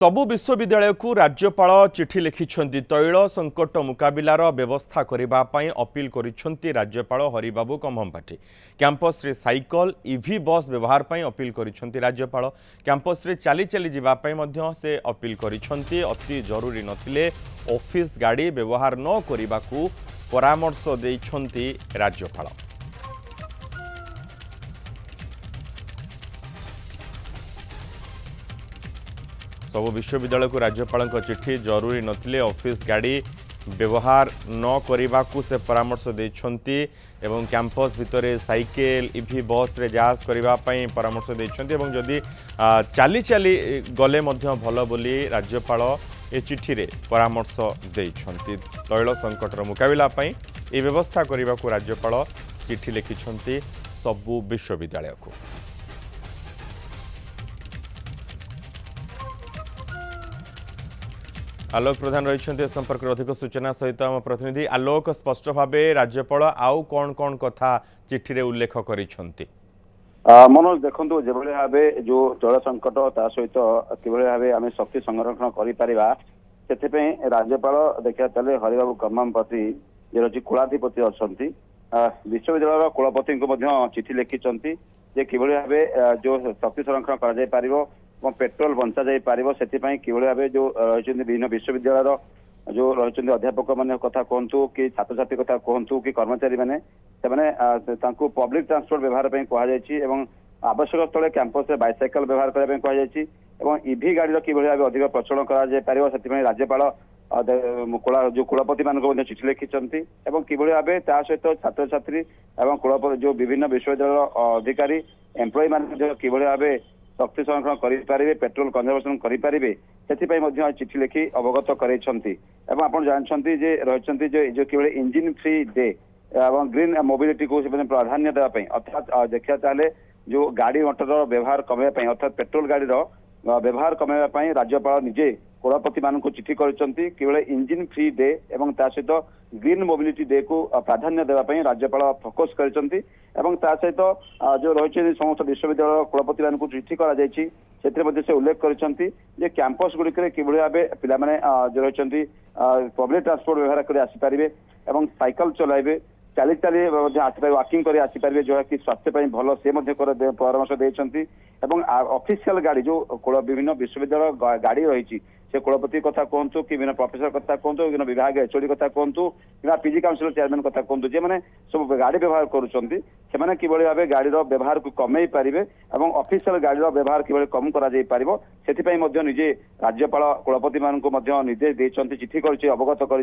सबु विश्वविद्यालय को राज्यपाल चिठी लिखिं तैल संकट मुकाबिलार व्यवस्था करने अपील करिसेंती राज्यपाल हरिबाबू कम्मपाठी। कैंपस रे साइकल ईवी बस व्यवहार पर अपील करिसेंती राज्यपाल। कैंपस रे चली चली जीवाई मध्य से अपील करिसेंती। अति जरूरी नथिले ऑफिस गाड़ी व्यवहार न करने को परामर्श देइछंती राज्यपाल। सबु विश्वविद्यालय को राज्यपाल चिठी जरूरी नथिले ऑफिस गाड़ी व्यवहार न करने को से परामर्श देइछंती एवं कैंपस भितर साइकेल ईवी बस रे जांच करने परामर्श देइछंती एवं जदि चली चली गले मध्य भल बोली राज्यपाल ए चिठी रे परामर्श देइछंती। तैल संकटर मुकाबिला पई ए व्यवस्था करने को राज्यपाल चिठी लिखिछंती सबु विश्वविद्यालय को। आलोक प्रधान रही संपर्क अधिक सूचना सहित आम प्रतिनिधि आलोक। स्पष्ट भाव राज्यपाल आउ कौन कौन कथा चिठी रे उल्लेख करिसेंती? मनोज देखु जो भाव जो जल संकट ता सहित कि भाव आम शक्ति संरक्षण कर राज्यपाल देखा चले हरिबाबू कम्मपाठी जे रही कुलाधिपति अच्छा विश्वविद्यालय कुलपति को चिठी लिखिं कि भाव जो शक्ति संरक्षण कर पेट्रोल बंचा जाई पारिबो से भाव जो रही विभिन्न विश्वविद्यालय जो रही अध्यापक मान कथा कहतु कि छात्र छात्री कथा कहतु कि कर्मचारी मैंने पब्लिक ट्रांसपोर्ट व्यवहार कहुई आवश्यक स्थले कैंपस बाइसाइकल व्यवहार करने कहुई ईवी गाड़ी कि भाव अधिक प्रचलन कर राज्यपाल जो कुलपति मान चिठी लिखिं कि भाव ता सहित छात्र छात्री कुलपति जो विभिन्न विश्वविद्यालय अधिकारी एम्प्लॉय मान कि भाव शक्ति संरक्षण करें पेट्रोल कंजर्वेशन करें से चिठी लिखि अवगत कराइछंती। आप जानते रही जो कि इंजिन फ्री डे एवं ग्रीन मोबिलिटी को प्राधान्य देवाई अर्थात देखा चाहे जो गाड़ी मोटर व्यवहार कमेवाई अर्थात पेट्रोल गाड़ी व्यवहार कमेवाई राज्यपाल निजे कुलपति मान चिठी कर इंजिन फ्री डे एवं ता सहित ग्रीन मोबिलिटी डे को प्राधान्य देवाई राज्यपाल फोकस कर सहित जो रही समस्त विश्वविद्यालय कुलपति मान चिठी से उल्लेख कर कैंपस गुड़िक कि भाव पिला जो रही पब्लिक ट्रांसपोर्ट व्यवहार कर आसीपारे और साइकिल चलाइबे चली चली आसपारे वाकिंग कर आसीपारे जो कि स्वास्थ्य भल से परामर्श देते ऑफिशियल गाड़ी जो विभिन्न विश्वविद्यालय गाड़ी रही से कुलपति कथा कहतु कि विभिन्न प्रोफेसर कथा कहतु विभिन्न विभाग एचओडी कथा कहतु कि पीजी काउंसिल चेयरमैन कथा कहतु जे मैंने सब गाड़ी व्यवहार करुँच कि भाव गाड़ी व्यवहार को कमे पारे और ऑफिशियल गाड़ी व्यवहार कि कम कर निजे राज्यपाल कुलपति मान निर्देश देते चिठी कर अवगत कर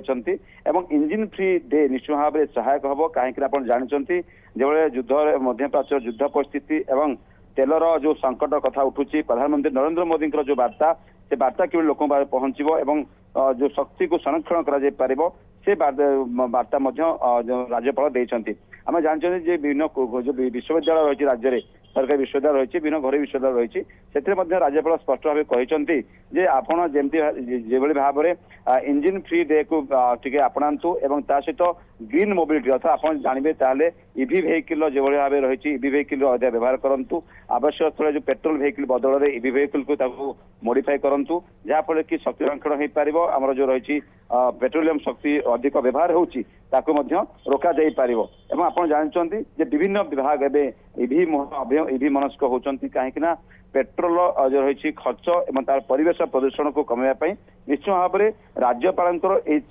इंजिन फ्री डे निश्चित भाव में सहायक हम कहीं आप जानते जो युद्ध मध्यप्राच्य युद्ध परिस्थिति एवं तेलर जो संकट कथा उठुची प्रधानमंत्री नरेंद्र मोदी जो वार्ता से वार्ता कि लोक पहुंचो एवं जो शक्ति को संरक्षण कर से वार्ता राज्यपाल देते। आम जानते विभिन्न जो विश्वविद्यालय रही राज्य में सरकारी विश्वविद्यालय रही विभिन्न घरोई विश्वविद्यालय रही से राज्यपाल स्पष्ट भाव कहते आपड़ जमी भाव में इंजिन फ्री डे को टे आपणातु और ता सहित ग्रीन मोबिलिटी अर्थात आप जानते ताले ईवी वेहिकल जो भाव रही ईवी वेहिकल व्यवहार करूँ आवश्यक स्थल जो पेट्रोल वेहिकल बदल में ईवी वेहिकल को मॉडिफाई करूँ जहाँफल कि शक्ति संरक्षण हो पार आमर जो रही पेट्रोलियम शक्ति अधिक व्यवहार होची रोका जाई पारिबो। एवं आप जानते विभिन्न विभाग ईवी मनस्क होती कहीं पेट्रोल जो रही खर्च और तार परिवेश प्रदूषण को कमेवाई निश्चित भाव में राज्यपाल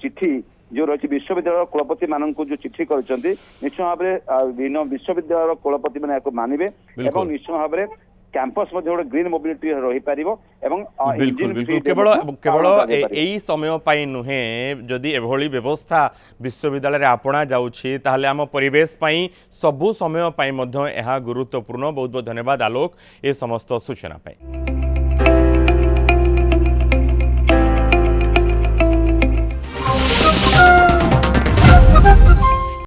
चिठी जो रही विश्वविद्यालय कुलपति मान जो चिठी कर निश्चित भाव में विभिन्न विश्वविद्यालय कुलपति मैंने मानवे और निश्चित भाव में कैंपस गोटे ग्रीन मोबिलिटी रही पारिबो एवं बिल्कुल बिल्कुल केवल केवल एई समय पाई नुहे जदि एभली व्यवस्था विश्वविद्यालय रे आपणा जाउछि ताहले आम परिवेश पाई सबु समय पाई मध्य एहा गुरुत्वपूर्ण। बहुत बहुत धन्यवाद आलोक ए समस्त सूचना पाई।